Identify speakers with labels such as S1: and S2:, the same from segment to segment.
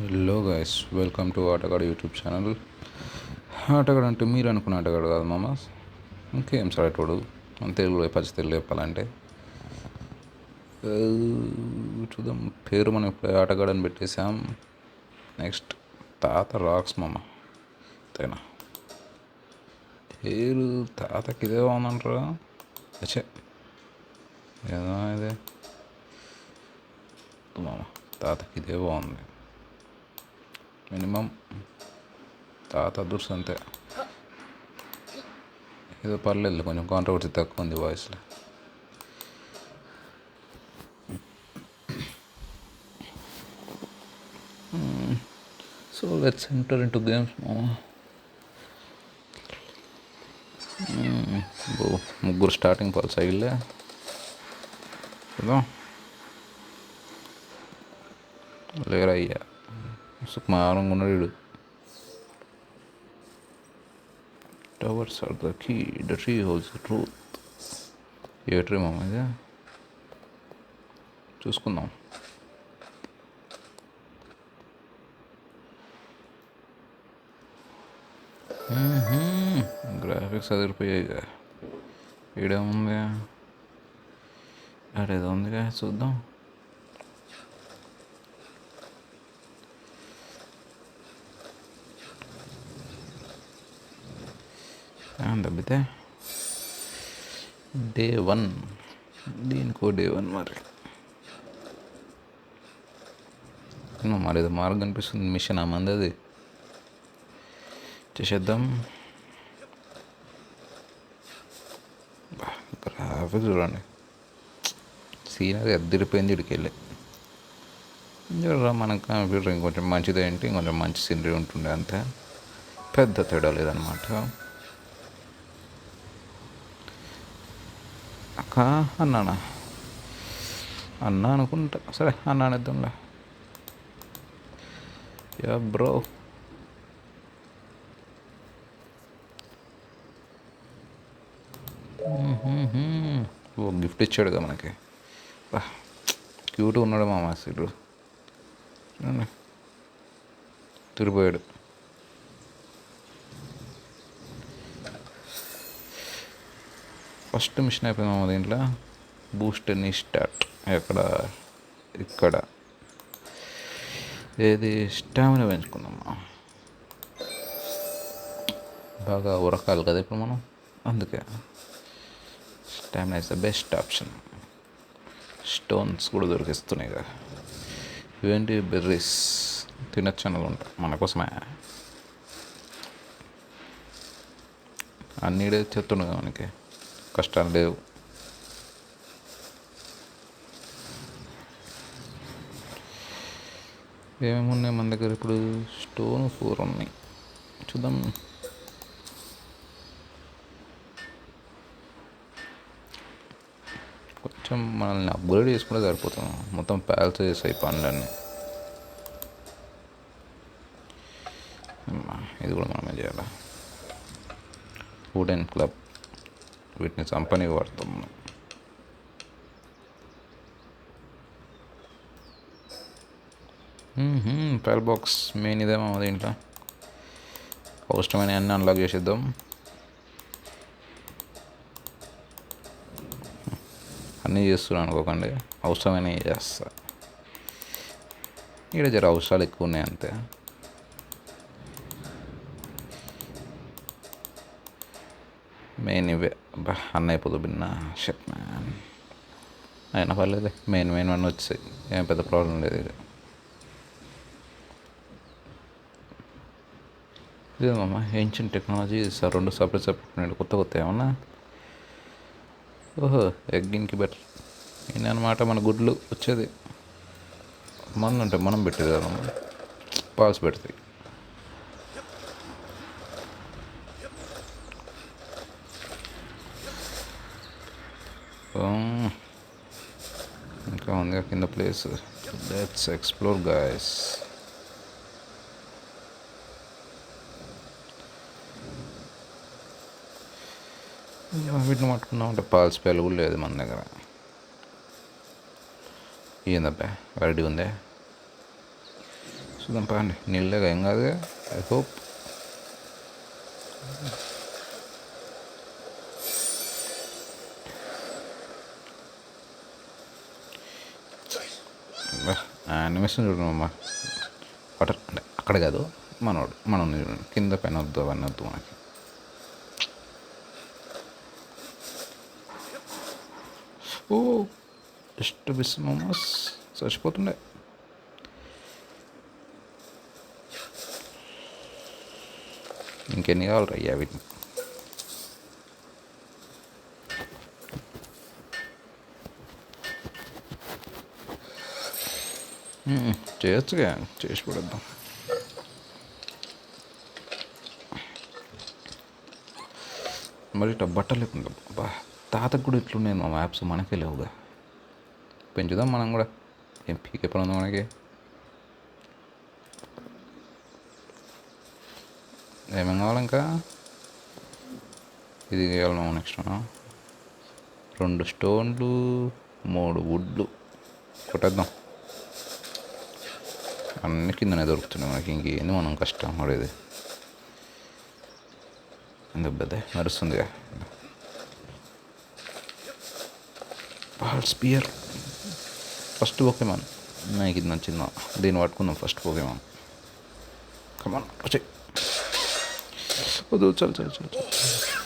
S1: Hello guys, welcome to ఆటగాడు YouTube channel. ఆటగాడు అంటే మీరు అనుకున్న ఆటగాడు కాదు మామ. ఇంకేం సాటోడు మన తెలుగులో పచ్చి తెలుగు చెప్పాలంటే ఆ, చూద్దాం. పేరు మనం ఇప్పుడు ఆటగాడు అని పెట్టేసాం. నెక్స్ట్ తాత రాక్స్ మామ. అంతేనా? పేరు తాతకి ఇదే బాగుందంటారా? అచ్చే ఏదో ఇదే మామ, తాతకి ఇదే బాగుంది. మినిమం తాత అదృష్టి అంతే. ఏదో పర్లేదు, కొంచెం కాంట్రవర్సీ తక్కువ ఉంది వాయిస్లో. So let's enter into games మామ. ముగ్గురు స్టార్టింగ్ పాల్ సైడ్లే చూద్దాం. లేరయ్యా, సుకుమారంగా ఉన్నాడు వీడు. Towers are the key, the tree holds the truth. ఏ ట్రీ మామ ఇది? చూసుకుందాం. గ్రాఫిక్స్ అదిరిపోయాయిగా. ఈడేముంది, అడేదో ఉందిగా, చూద్దాం. దబ్బితే డే 1, దీనికో డే 1 మరి. మరి ఏదో మార్గం అనిపిస్తుంది. మిషన్ ఆ మంది అది చేసేద్దాం. గ్రాఫిక్స్ చూడండి, సీనరీ అద్దరిపోయింది. ఇడికి వెళ్ళి చూడరా, మన కంప్యూటర్ ఇంకొంచెం మంచిది ఏంటి, ఇంకొంచెం మంచి సీనరీ ఉంటుండే, అంతే. పెద్ద తేడా లేదనమాట. అక్క అన్నానా? అన్నా అనుకుంటా. సరే అన్నా అనేద్దాంలే. Yeah bro. ఓ గిఫ్ట్ ఇచ్చాడుగా మనకి. క్యూట్గా ఉన్నాడు మా మాస్టర్. తిరిగిపోయాడు. ఫస్ట్ మిషన్ అయిపోయింది దీంట్లో. బూస్ట్ నీ స్టార్ట్ ఇక్కడ ఏది స్టామినా పెంచుకుందామా. బాగా ఉరకాలి కదా ఇప్పుడు మనం, అందుకే stamina is the best option. Stones కూడా దొరికిస్తున్నాయి కదా. ఇవేంటి బెర్రీస్, తినచ్చు అనుకుంటా మన కోసమే. అన్నీడే చెప్తుండగా మనకి కష్టాలు లేవు. ఏమేమి ఉన్నాయి మన దగ్గర ఇప్పుడు? స్టోన్ 4 ఉన్నాయి, చూద్దాం. కొంచెం మనల్ని అప్గ్రేడ్ చేసుకుంటే సరిపోతాం. మొత్తం ప్యాల్స్ చేసాయి పనులన్నీ. ఇది కూడా మనమే చేయాలి. వుడెన్ క్లబ్, వీటిని చంపని వాడతాం. ఫైల్ బాక్స్ మెయిన్ ఇదేమో దీంట్లో. అవసరమైన అన్నీ అన్లాక్ చేసేద్దాం. అన్నీ చేస్తున్నాను అనుకోకండి, అవసరమైనవి చేస్తా. ఇక్కడ జర అవసరాలు ఎక్కువ ఉన్నాయి అంతే. మెయిన్ ఇవే. అన్న అయిపోదు బిన్న షట్ మ్యాన్. అయినా పర్లేదు, మెయిన్ వన్ వచ్చాయి, ఏం పెద్ద ప్రాబ్లం లేదు. ఇదేమమ్మా ఏన్షియంట్ టెక్నాలజీ. సార్ 2 సపరేట్ కొత్త ఏమన్నా. ఓహో, ఎగ్ ఇంక్యుబేటర్. ఇది అనమాట మన గుడ్లు వచ్చేది. మనం అంటే మనం పెట్టేది కదా, పాల్స్ పెడతాయి. ఇంకా ఉంది కింద ప్లేస్. Let's explore guys. వీటిని పట్టుకున్నాం అంటే పాల్స్ పేలు కూడా లేదు మన దగ్గర. ఏందబ్బా రెడీ ఉందే. చూద్దాం పదండి. నీళ్ళగా ఏం కాదుగా. I hope. యానిమేషన్ చూడమ్మా. వాటర్ అంటే అక్కడ కాదు, మనోడు మనం చూడండి. కింద పైన వద్దు, అవన్నీ వద్దు మనకి. ఓ జస్ట్ బిస్ మోమోస్ చచ్చిపోతుండే. ఇంకెన్ని కావాలి అయ్యా వీటిని. చేయొచ్చుగా, చేసి పడేద్దాం. మరి ఇట్లా బట్టలు బా తాతకు కూడా ఇట్లున్నాయి మా మ్యాప్స్, మనకే లేవుగా. పెంచుదాం మనం కూడా. ఏం పీకే పని ఉంది మనకి. ఏమేం కావాలి ఇంకా? ఇది కావాలి నెక్స్ట్. 2 స్టోన్లు, 3 వుడ్లు కొట్టేద్దాం. అన్ని కిందనే దొరుకుతున్నాయి మనకి. ఇంకేంది మనం కష్టం పడేది. ఎందుకు పెద్ద నడుస్తుందిగా. Spear first Pokemon. నాకు ఇది నచ్చిందా, దీన్ని పట్టుకుందాం ఫస్ట్ పోకేమాన్. కమాన్ వచ్చే వద్దు. చల్ చల్ చల్ చల్.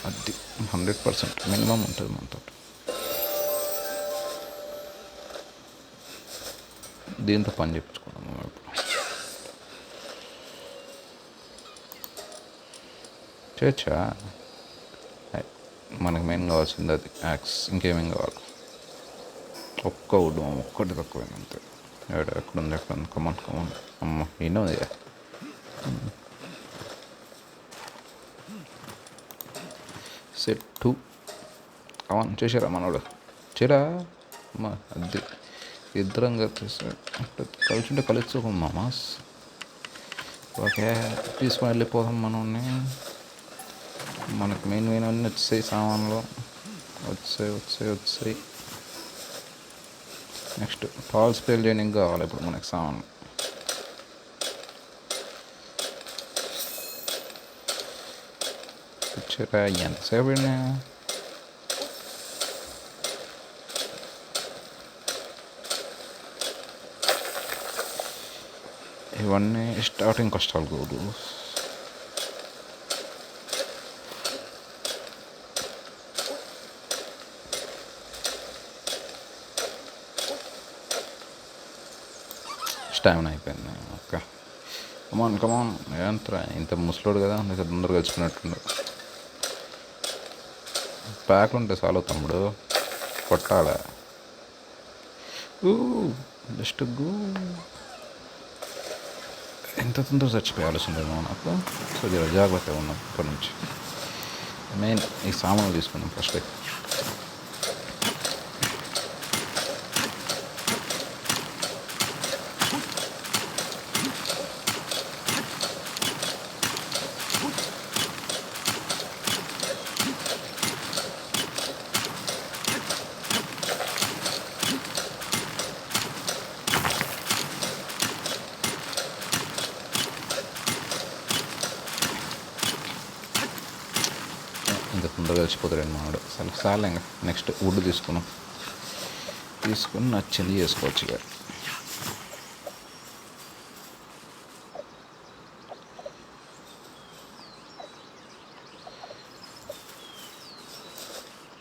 S1: అది 100% మినిమం ఉంటుంది మనతో. దీంతో పని చేయించుకున్నాం మనం ఇప్పుడు. చేయొచ్చా? మనకు మెయిన్ కావాల్సింది అది యాక్స్. ఇంకేమేం కావాలి? ఒక్క వుడ్, ఒక్కటి తక్కువైంది అంతే. ఎక్కడుంది ఎక్కడుంది? కమాన్ కమాన్. అమ్మ ఈయన ఉంది. సెట్ 2 కమాన్. చేసారా మనోడు? చేరా అమ్మా. అది ఇద్దరం కలిసి ఉంటే కలుసుకోమా మాస్. ఓకే తీసుకొని వెళ్ళిపోతాం మనల్ని. మనకు మెయిన్ అన్నీ వచ్చాయి, సామాన్లు వచ్చాయి. నెక్స్ట్ పాల్ స్ప్రే చేయడానికి కావాలి ఇప్పుడు మనకి సామాన్లు. వచ్చారా? ఎంతసేపు ఇవన్నీ స్టార్టింగ్ కష్టాలు కూడు. స్టామినా అయిపోయింది. Okay come on. ఏంట్రా ఇంత ముసలోడు కదా, అందుకే తొందరగా గెలుచుకున్నట్టుండు. ప్యాక్లు ఉంటే చాలు తమ్ముడు, కొట్టాలా. జస్ట్ ఎంత తొందరగా చచ్చిపోయి ఆలోచన లేదు నాకు. సో జాగ్రత్తగా ఉన్నాం ఇప్పటి నుంచి. మెయిన్ ఈ సామాన్లు తీసుకున్నాం ఫస్ట్. ఇంకా తొందరగా వచ్చిపోతాడు మావాడు. చాలా ఇంకా నెక్స్ట్ వుడ్ తీసుకుని నచ్చింది చేసుకోవచ్చు. ఇక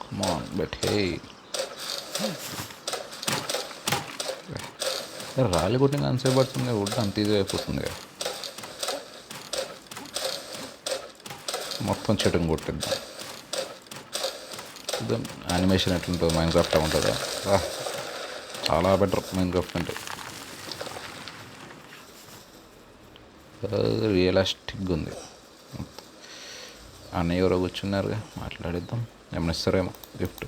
S1: కమాన్ బట్ హే. రాళ్ళు కొట్టిన అంతసేపు పడుతుంది, వుడ్ అంత ఈజీ అయిపోతుంది. మొత్తం చెట్టుని కొట్టిద్దాం. యానిమేషన్ ఎట్లుంటుంది? మైన్క్రాఫ్ట్ ఉంటుందా? చాలా బెటర్ మైన్క్రాఫ్ట్ అంటే. రియలిస్టిక్గా ఉంది. అన్నయ్య ఎవరో కూర్చున్నారుగా, మాట్లాడిద్దాం. ఏమైనా ఇస్తారేమో గిఫ్ట్.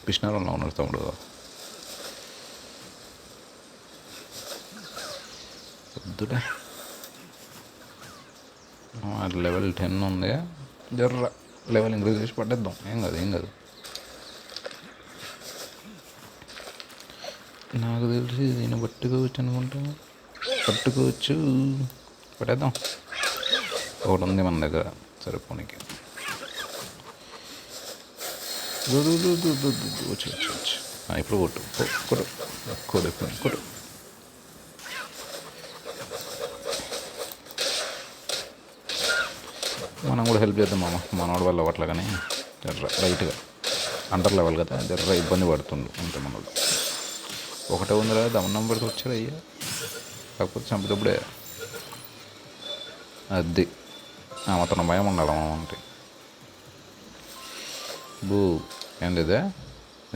S1: కృష్ణారంలో ఉన్నారు తమ్ముడు. వద్దులే. లెవెల్ 10 ఉంది. జర్ర లెవెల్ ఇంక్రీజ్ చేసి పట్టేద్దాం. ఏం కాదు. నాకు తెలిసి దీన్ని పట్టుకోవచ్చు అనుకుంటా. పట్టుకోవచ్చు. పట్టేద్దాం. ఒకటి ఉంది మన దగ్గర సరిపోనికి. వచ్చు. ఇప్పుడు కొట్టు కొట్టు కొడు కొట్టు. మనం కూడా హెల్ప్ చేద్దాం మామ. మనోడు వల్ల అట్లా కానీ జర్ర రైట్గా అండర్ లెవెల్ కదా, జర్ర ఇబ్బంది పడుతుండు అంతే మనోడు. ఒకటే ఉందిరా దమనం పడితే వచ్చారు అయ్యా, కాకపోతే చంపేటప్పుడే అది మొత్తం భయం ఉండాలి మామ అంటే. బూ ఏంది ఇదే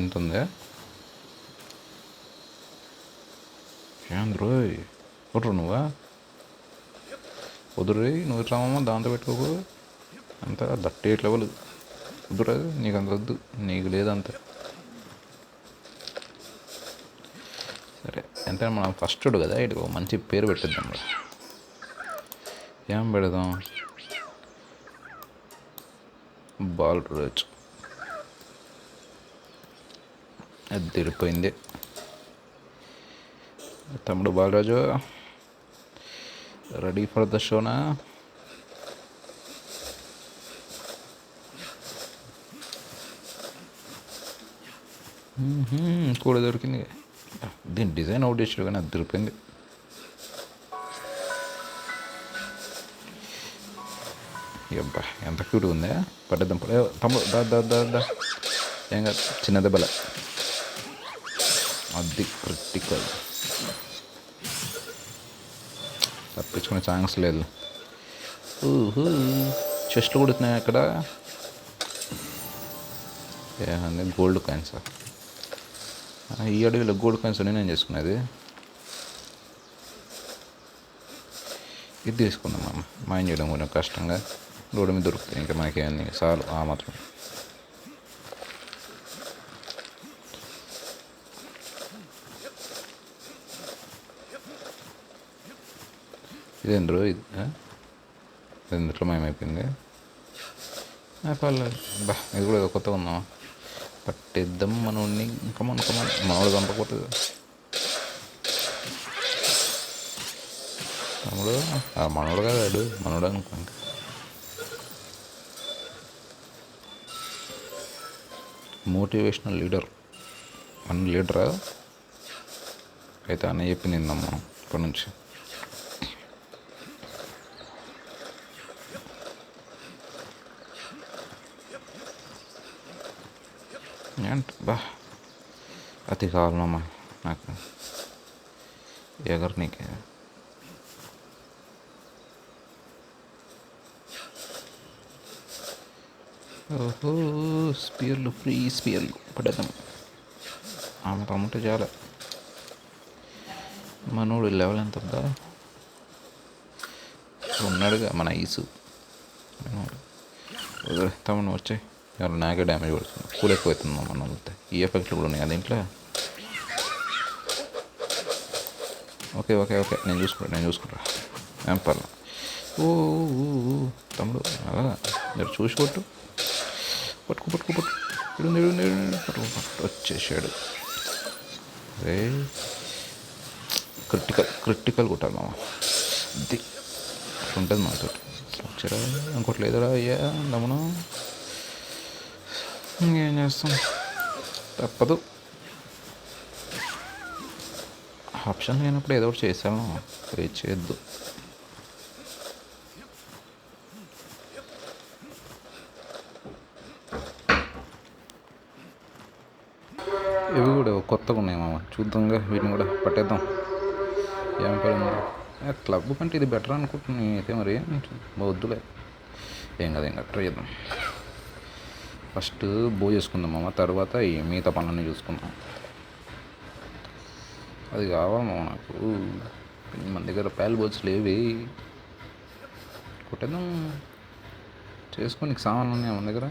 S1: ఎంత ఉందే ఏంద్రోయ్ కొట్రు నువ్వా వదురు. నువ్వు ఇట్లామమ్మ దాంతో పెట్టుకోకు అంత దట్టి లెవెల్ వద్దురాదు. నీకు అంత వద్దు, నీకు లేదంత. సరే ఎంత మనం ఫస్ట్ కదా, ఇటు మంచి పేరు పెట్టిద్దాం. ఏం పెడదాం? బాల్ రోజు అది తిరిగిపోయింది. తమ్ముడు బాలరాజు రెడీ ఫర్ ద షోనా? కూడా దొరికింది. దీని డిజైన్ అవుట్ చేసాడు కానీ అది దొరికింది. అబ్బా ఎంత క్యూట్గా ఉందా. పట్టేద్దాం తమ్ముడు. దా ఏం కాదు, చిన్న దెబ్బల. అది క్రిటికల్, తప్పించుకునే ఛాన్స్ లేదు. చెస్ట్లు కొడుతున్నాయి అక్కడ. ఏమంది గోల్డ్ కాయిన్స్. ఈ అడవిలో గోల్డ్ కాయిన్స్ నేను చేసుకునేది. ఇది తీసుకుందాం అమ్మ. మాయం చేయడం కొంచెం కష్టంగా, రోడ్డు మీద దొరుకుతాయి. ఇంకా మనకేమన్నీ చాలు ఆ మాత్రం. ఇదేంద్రో ఇది ఎందుట్లో మాయమైపోయింది. పర్లేదు బా, ఇది కూడా కొత్తగా ఉందామా. పట్టేద్దాం మనోడిని. ఇంకా మనోడు చంపకపోతుంది. తమ్ముడు మనోడు కాదు, మనోడు అనుకో. ఇంకా మోటివేషనల్ లీడర్. మన లీడరా అయితే అన్న చెప్పింది మనం ఇప్పటి నుంచి. ఏంటి బా అతి కావాలమ్మా నాకు ఎగరనీకే. ఓహో స్పియర్లు, ఫ్రీ స్పియర్లు పడేద్దాం. ఆమె తమ్ముంటే చాలా. మనోడు లెవెల్ ఎంత ఉన్నాడుగా మన ఈసు. తమ్ముడు వచ్చాయి. ఎవరు నాకే డ్యామేజ్ పడుతుంది. కూల్ ఎక్కువ అవుతుంది మన వస్తే. ఈ ఎఫెక్ట్లు కూడా ఉన్నాయి కదా ఇంట్లో. ఓకే నేను చూసుకుంటా ఏం పర్లేదు. ఓ తమ్ముడు అలాగా మీరు చూసి పట్టుకు వచ్చేసాడు. అరే క్రిటికల్ కొట్టాలి మామ. ఇది ఉంటుంది మాతో. వచ్చారా ఇంకోటి లేదురా అయ్యా దమ్మును. ఇంకేం చేస్తాం, తప్పదు. ఆప్షన్ లేనప్పుడు ఏదో ఒకటి చేసాము. వెయిట్ చేయొద్దు. ఇవి కూడా కొత్తగా ఉన్నాయి మామ. చూద్దాంగా వీటిని కూడా పట్టేద్దాం. ఏం పడింది క్లబ్ కంటే ఇది బెటర్ అనుకుంటున్నాను అయితే. మరి వద్దులే, ఏం కదా ట్రై చేద్దాం. ఫస్ట్ బో చేసుకుందాం మామ, తర్వాత ఈ మిగతా పనులన్నీ చూసుకుందాం. అది కావాలి మామ నాకు. మన దగ్గర ప్యాల్ బోట్స్ లేవి. కొట్టేద్దాం. చేసుకొని సామాన్లు ఉన్నాయి మన దగ్గర.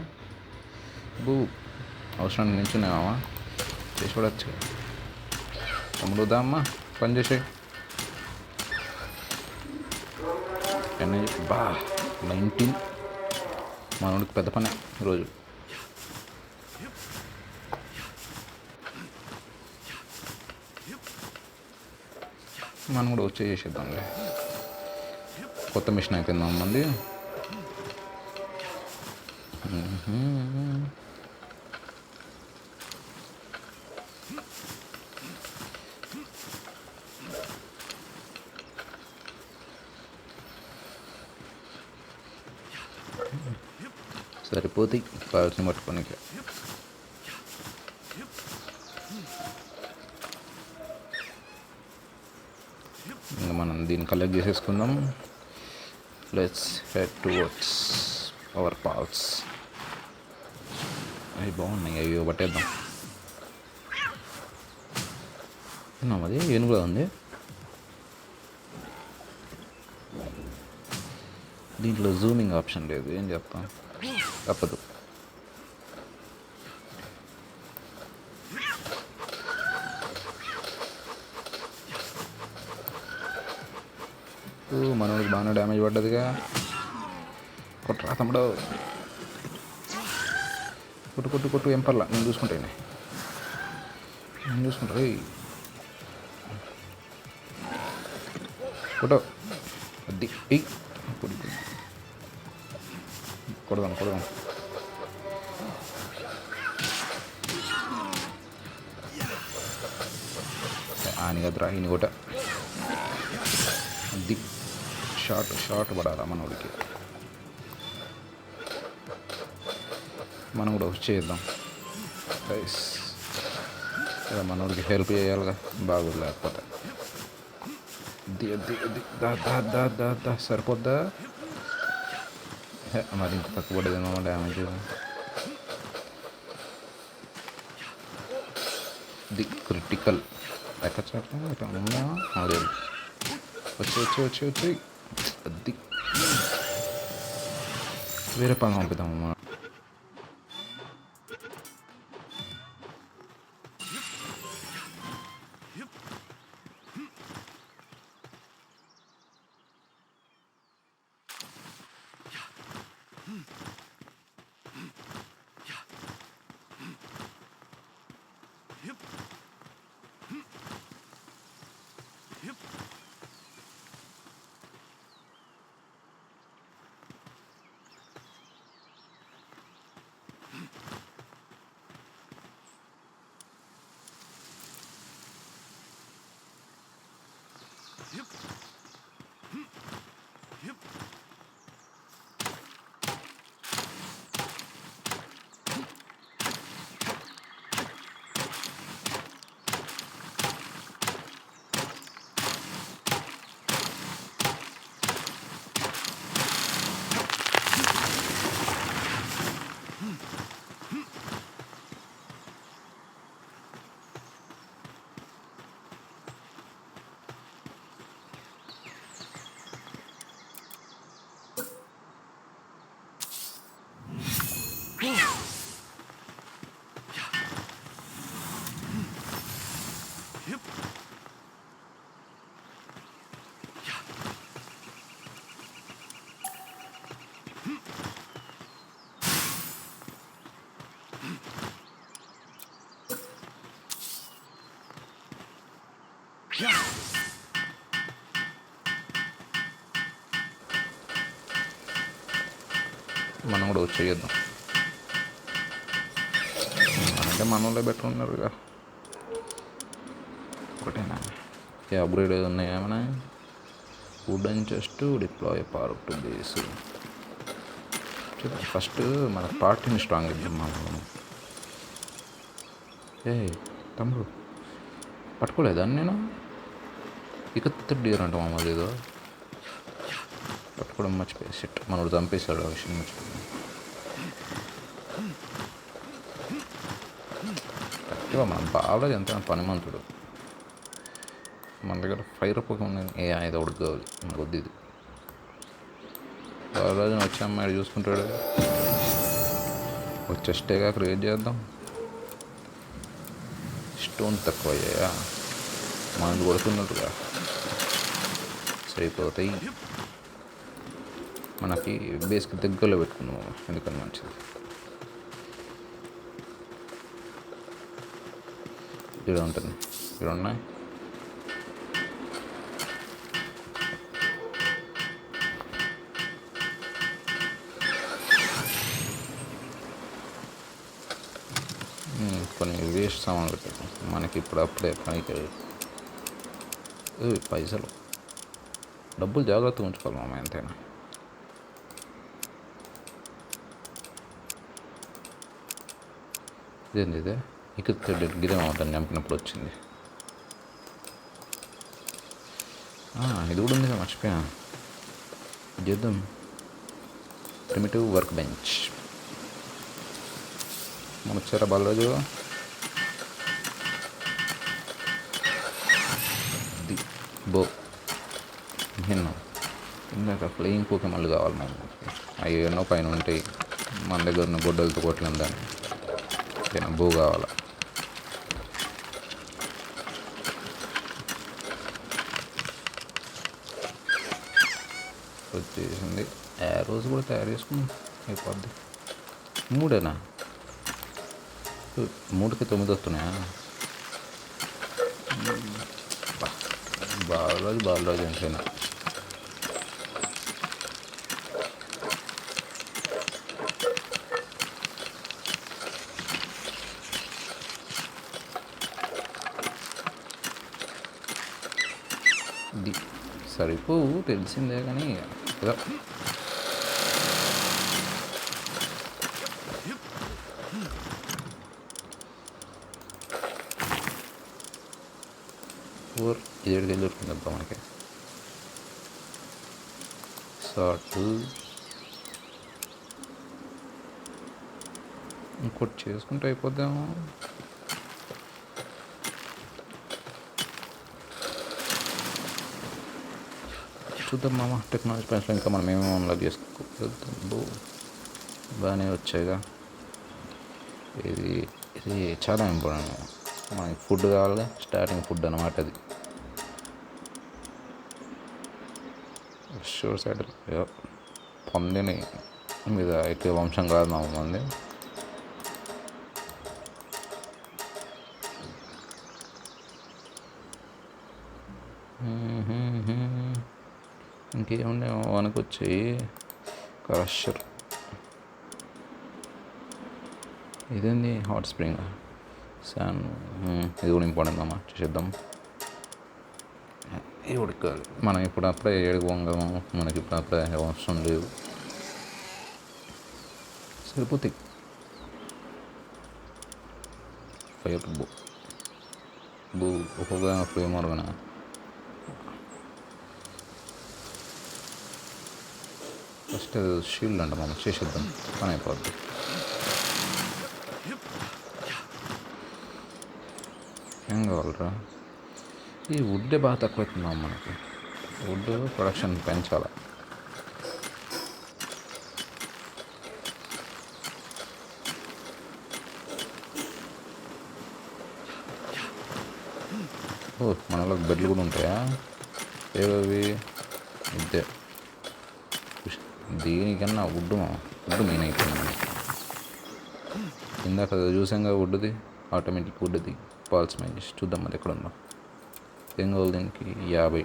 S1: బూ అవసరానికి నించున్నాయి మామ. చేసి చూడచ్చు. తమ్ముడు దామ్మా పని చేసే. బా 19 మనోడికి పెద్ద పని ఈరోజు. మనం కూడా వచ్చే చేసేద్దాంలే. కొత్త మిషన్ అయిపోయింది మంది. సరిపోతాయి కావాల్సిన పట్టుకోనికి. ఇంకా మనం దీన్ని కలెక్ట్ చేసేసుకుందాం. Let's head towards our pals. అవి బాగున్నాయి, అవి పట్టేద్దాం. అది ఏనుగులా ఉంది. దీంట్లో జూమింగ్ ఆప్షన్ లేదు, ఏం చెప్తాం, తప్పదు. మనోడికి బాగానే డ్యామేజ్ పడ్డదిగా. కొట్టరా తమ్ముడు, కొట్టు కొట్టు కొట్టు, ఏం పర్లా, నేను చూసుకుంటాను. కొట్టు, అది కొడదాం. ఆని కదరా, ఈయన కొట్ట. అది షార్ట్ పడాలా మనోడికి. మనం కూడా వచ్చేద్దాం గైస్. మనోడికి హెల్ప్ చేయాలిగా, బాగోదు లేకపోతే. దా సరిపోద్దా? మరి ఇంత తక్కువ పడ్డదేమో డ్యామేజ్. ది క్రిటికల్ ఎక్కడ అదే వచ్చి అది వేరే పని పంపిద్దామమ్మా. మనం కూడా వచ్చేద్దాం. అంటే మనలో బెటర్ ఉన్నారుగా. ఒకటేనా అప్గ్రేడ్ ఉన్నాయి ఏమైనా? Wooden chest, deploy power to base. First మన పార్టీని స్ట్రాంగ్ ఇద్దాం. మనం తమ్ముడు పట్టుకోలేదా నేను? ఇక డియర్ అంట మామూలు ఏదో పట్టుకోవడం మర్చిపోయి సెట్. మనోడు చంపేశాడు ఆ విషయం మర్చిపోయి. కరెక్ట్గా మన బాగా ఎంత పనిమంతుడు. మన దగ్గర ఫైర్ పోక ఉన్నది. ఏదో ఒకటి కావాలి మనకు వద్దు. ఇది బాగా వచ్చే అమ్మాయి చూసుకుంటాడు. వచ్చేస్టేగా క్రియేట్ చేద్దాం. స్టోన్ తక్కువ అయ్యాయా? మనం కొడుతున్నట్టుగా సరిపోతాయి. మనకి బేస్కి దగ్గరలో పెట్టుకున్నాము, ఎందుకని మంచిది. ఇక్కడ ఉంటుంది, ఇక్కడ ఉన్నాయి. సామాన్ పెట్టారు మనకి ఇప్పుడు అప్పుడే పనికి పైసలు డబ్బులు జాగ్రత్తగా ఉంచుకోవాలి మామ ఎంతైనా. ఇదేంది ఇదే ఇక్కడ గిదే అవుతాను చంపినప్పుడు వచ్చింది. ఇది కూడా ఉంది మర్చిపోయా. చేద్దాం ప్రిమిటివ్ వర్క్ బెంచ్. మన వచ్చారా బాలరాజు? ది బో ఎన్నో ఇందాక ఫ్లయింగ్ పోకే మళ్ళీ కావాలి మనకి. అవి ఎన్నో పైన ఉంటాయి మన దగ్గర ఉన్న గొడ్డలతో కొట్టలేము దాన్ని. ఓకేనా, బో కావాలా. వచ్చేసింది. రోజు కూడా తయారు చేసుకుని అయిపోద్ది. 3 3కి 9 వస్తున్నాయా? బాలరాజు ఎంతైనా. ఇది సరిపోవు తెలిసిందే కానీ ఏదో ఊరు ఇదేడికి వెళ్ళి దొరుకుతుందబ్బా మనకి. సాటు ఇంకోటి చేసుకుంటే అయిపోద్దాము. చూద్దాం మామ, టెక్నాలజీ పెన్షన్ ఇంకా మనం ఏమేమి అన్లాక్ చేసుకో. బాగానే వచ్చాయిగా. ఇది ఇది చాలా ఇంపార్టెంట్. మనకి ఫుడ్ కావాలి, స్టార్టింగ్ ఫుడ్ అన్నమాట అది. షూర్ సైడ్ పొందిని మీద అయితే వంశం కాదు మా మంది. ఇంకేముండే వనకొచ్చి క్రషర్. ఇదేంది హాట్ స్ప్రింగ్ శాన్. ఇది కూడా ఇంపార్టెంట్ అమ్మా, చేసేద్దాం. ఇది ఉడకాలి. మనం ఇప్పుడు అప్పుడే ఏడుకోగము, మనకి ఇప్పుడు అప్పుడే అవసరం లేవు. సరిపోతాయి. ఫైర్ బూ ఒక్కొక్క ఫ్లేమ్ ఆర్గనా. ఫస్ట్ షీల్డ్ అంట మనం చేసేద్దాం, పని అయిపోద్ది. ఏం కావాలరా? ఈ వుడ్డే బాగా తక్కువ అవుతున్నాం మనకి. వుడ్ ప్రొడక్షన్ పెంచాలి. మనలో బెడ్లు కూడా ఉంటాయా? ఏవి ఇద్దే. దీనికన్నా వుడ్ మెయిన్ అయిపోయింది. ఇందాక చూసాంగా వుడ్ది, ఆటోమేటిక్ వుడ్ది పాల్స్ మ్యాచ్. చూద్దాం అది ఎక్కడ ఉందో. ఏం కావాలి దీనికి? 50.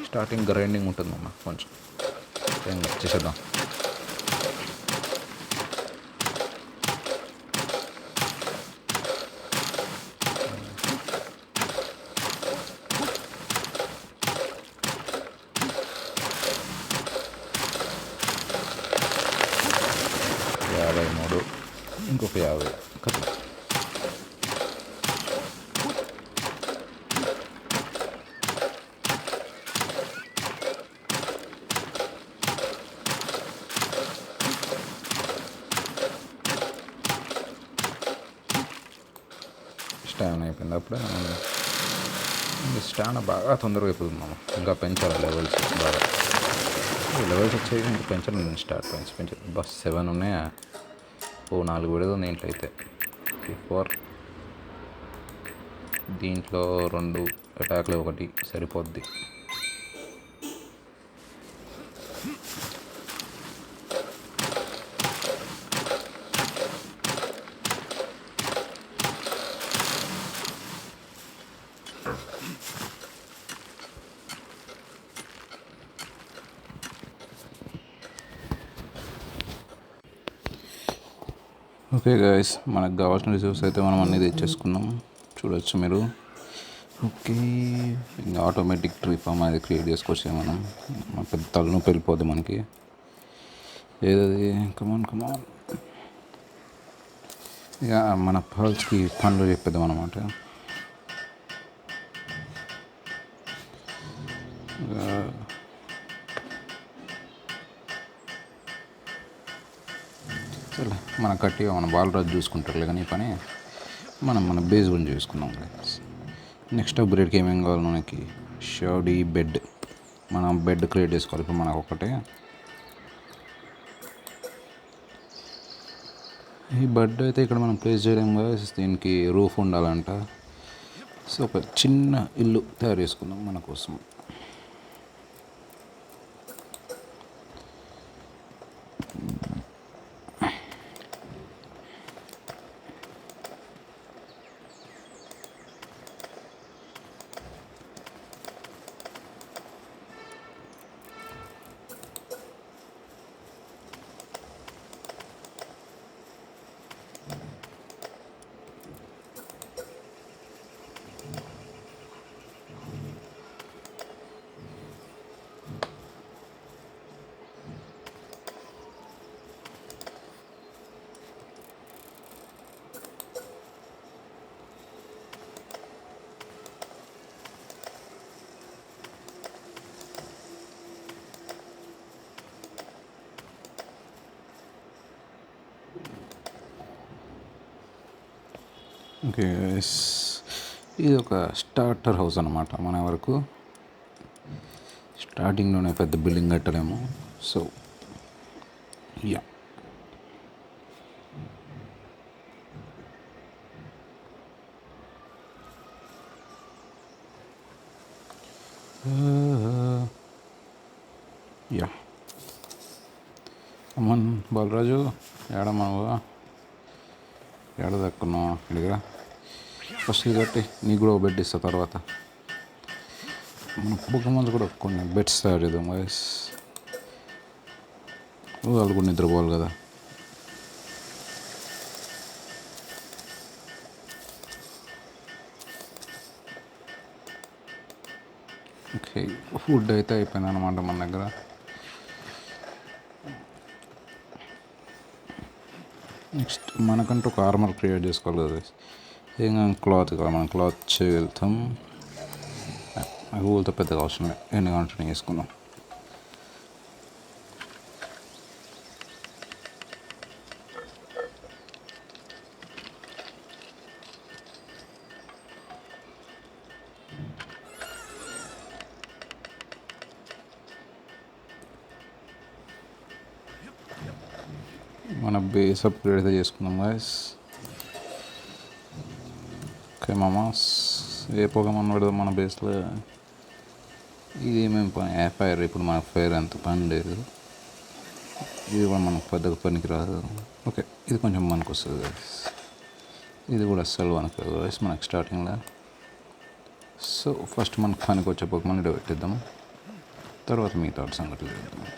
S1: స్టార్టింగ్ గ్రైండింగ్ ఉంటుందమ్మా కొంచెం. ఏం చేసేద్దాం. ఇంకొక 50 కథ. స్టాన్ అయిపోయింది. అప్పుడే స్టాన్ బాగా తొందరగా అయిపోతుంది మనం. ఇంకా పెంచాలి లెవెల్స్ బాగా. లెవెల్స్ వచ్చాయి ఇంకా పెంచాలి. స్టార్ట్ పెంచాలి. బస్ 7 ఉన్నాయా? 4 విడదు దీంట్లో అయితే. 4 దీంట్లో 2 అటాక్లు 1 సరిపోద్ది. ఓకే గైస్, మనకు కావాల్సిన రిసోర్స్ అయితే మనం అన్నీ తెచ్చేసుకున్నాం. చూడొచ్చు మీరు. ఓకే, ఇంకా ఆటోమేటిక్ ట్రీ ఫామ్ అది క్రియేట్ చేసుకోవచ్చు. మనం పెద్ద తలనొప్పి వెళ్ళిపోద్ది మనకి. ఏదది, కమాన్ కమాన్. ఇక మన పర్ల్స్కి పనులు చెప్పేద్దాం అనమాట. సరే, మన గట్టిగా మన బాలరాజు చూసుకుంటారులే కానీ ఈ పని. మనం మన బేస్ గురించి చూసుకుందాం. నెక్స్ట్ అప్గ్రేడ్కి ఏమేమి కావాలి మనకి? షాడీ బెడ్. మనం బెడ్ క్రియేట్ చేసుకోవాలి. ఇప్పుడు మనకు ఒకటే ఈ బెడ్ అయితే ఇక్కడ మనం ప్లేస్ చేయలేం కదా. దీనికి రూఫ్ ఉండాలంట. సో ఒక చిన్న ఇల్లు తయారు చేసుకుందాం మన కోసం. ఓకే, ఇది ఒక స్టార్టర్ హౌస్ అన్నమాట. మన వరకు స్టార్టింగ్లోనే పెద్ద బిల్డింగ్ కట్టలేము. సో యా, యా అమ్మన్ బాలరాజు, ఏడమ్మా ఏడ దక్కున్నావు? ఇడిగా ఫస్ట్ ఇది కట్టి నీకు కూడా బెడ్ ఇస్తా. తర్వాత మన బుగ్గ మంది కూడా కొన్ని బెడ్స్ తయారు చేద్దాం గైస్. వాళ్ళు కూడా నిద్రపోవాలి కదా. ఓకే, ఫుడ్ అయితే అయిపోయింది అనమాట మన దగ్గర. నెక్స్ట్ మనకంటూ ఒక ఆర్మర్ క్రియేట్ చేసుకోవాలి కదా. ఏం క్లాత్ కావాలి, మనం క్లాత్ చేయగలుగుతాం. ఊళ్ళతో పెద్దగా అవసరం లేదు, ఎన్ని కంటిన్యూ చేసుకుందాం. మన బేస్ అప్గ్రేడ్ అయితే చేసుకుందాం గాయస్. ఓకే మామాస్, ఏ పొగమని పెడదాం మన బేస్లో? ఇది ఏమేమి పని ఫైర్. ఇప్పుడు మనకు ఫైర్ అంత పని లేదు. ఇది కూడా మనకు పెద్దగా పనికి రాదు. ఓకే, ఇది కొంచెం మనకు వస్తుంది గాయస్. ఇది కూడా అస్సలు మనకు గాయస్ మనకు స్టార్టింగ్లో. సో ఫస్ట్ మనకు పనికి వచ్చే పొగమని ఇడ పెట్టిద్దాం. తర్వాత మిగతా సంగతులు చేద్దాం.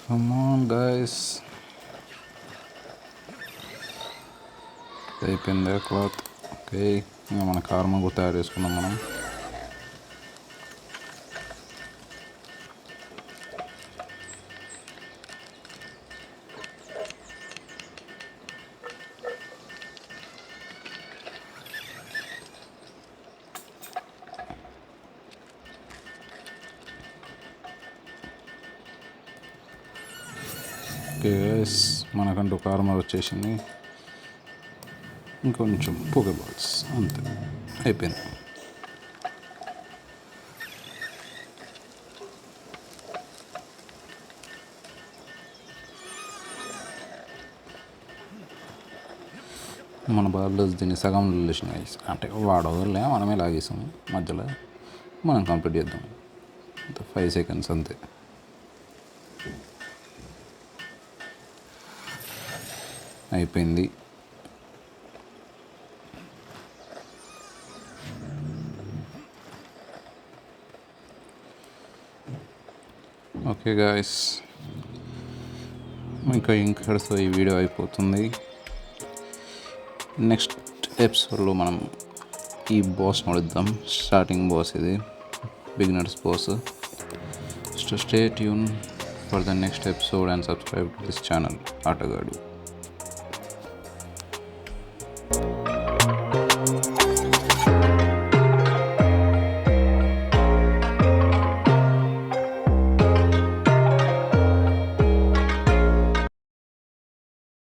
S1: Come on guys. అయిపోయింది క్లాత్. ఓకే, ఇంకా మన కార్మ కూడా తయారు చేసుకున్నాం మనం. ఓకే, మనకంటూ ఒక ఆర్మర్ వచ్చేసింది. ఇంకొంచెం పోకే బాల్స్, అంతే అయిపోయింది. మన బాల్ దీన్ని సగం రిలేషన్ అంటే వాడవలే, మనమే లాగేసాము మధ్యలో. మనం కంప్లీట్ చేద్దాం. 5 seconds అంతే. అయిపోయింది. ఓకే గాయస్, ఇంకడితో ఈ వీడియో అయిపోతుంది. నెక్స్ట్ ఎపిసోడ్లో మనం ఈ బాస్ నడుద్దాం. స్టార్టింగ్ బాస్ ఇది, beginners boss. So stay tuned for the next episode and subscribe to this channel, Atagadu.